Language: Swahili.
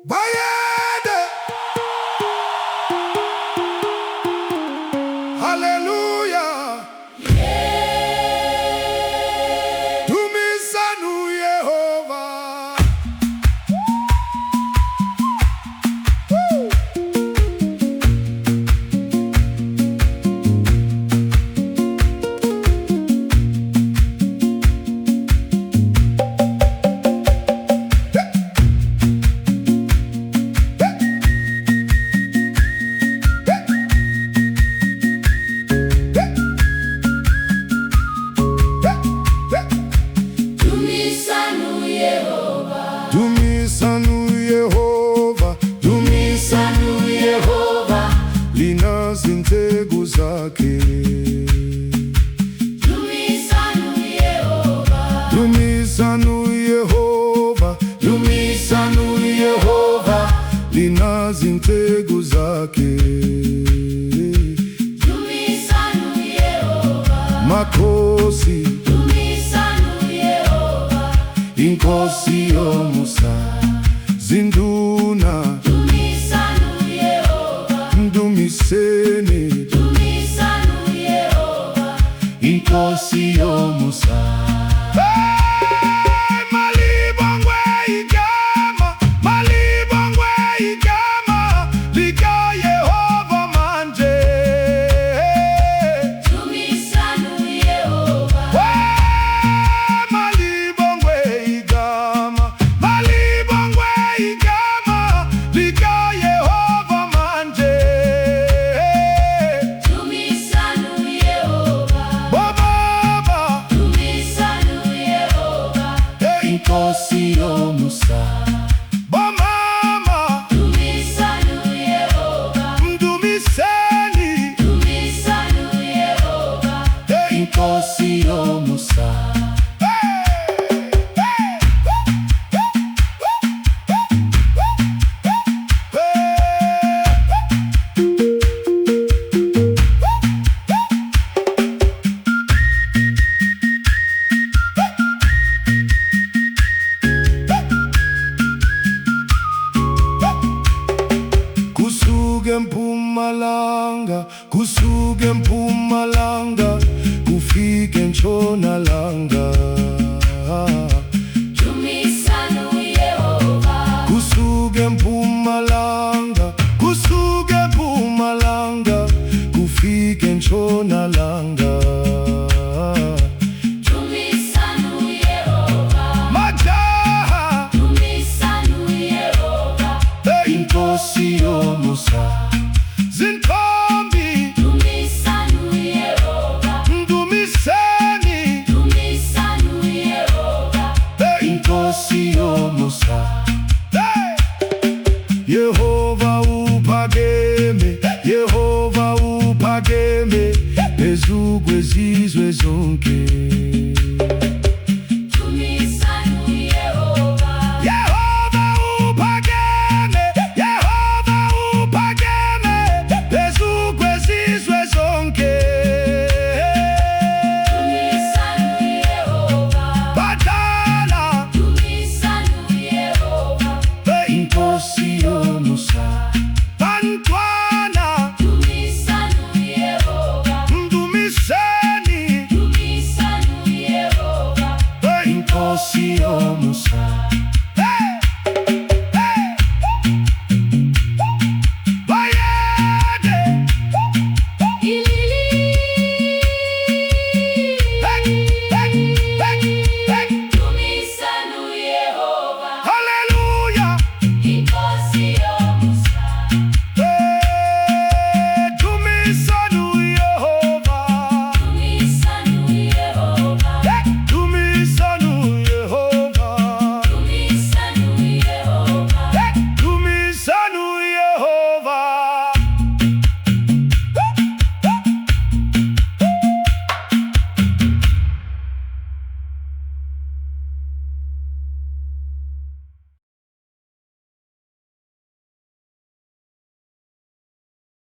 Bayede. Hallelujah. Dumisan'uYehova. Dumisan'uYehova, Dumisan'uYehova, linazinhleko zakhe. Dumisan'uYehova, Dumisan'uYehova, Dumisan'uYehova, linazinhleko zakhe. Dumisan'uYehova, Makhosi, Dumisan'uYehova, Inkosi yomusa, Zinduna, Dumisan'uYehova, Dumisani, Dumisan'uYehova, Inkosi yomusa. Malibongwe igama, malibongwe igama, lika Yehova manje. Dumisan'uYehova, Malibongwe igama, malibongwe igama, lika Yehova manje. Dumisan'uYehova, Baba, Dumisan'uYehova, Inkosi yomusa. Bomama, Dumisan'uYehova, Dumisani, Dumisan'uYehova, Inkosi yomusa. Kusuke Mpumalanga, kusuke Mpumalanga, kufike Ntshonalanga. Dumisan'uYehova, Kusuke Mpumalanga, kusuke Mpumalanga, kufike Ntshonalanga. Dumisan'uYehova, Majaha, Dumisan'uYehova, Inkosi yomusa. Zintombi, Dumisan'uYehova, Dumisani, Dumisan'uYehova, Inkosi yomusa. Yehova uphakeme, Yehova uphakeme, phezu kwezizwe zonke. Dumisan'uYehova, Yehova uphakeme, Yehova uphakeme, phezu kwezizwe zonke. Dumisan'uYehova, Badala, Dumisan'uYehova, Inkosi yomusa. Bantwana, Dumisan'uYehova, Dumisani, Dumisan'uYehova, Inkosi yomusa.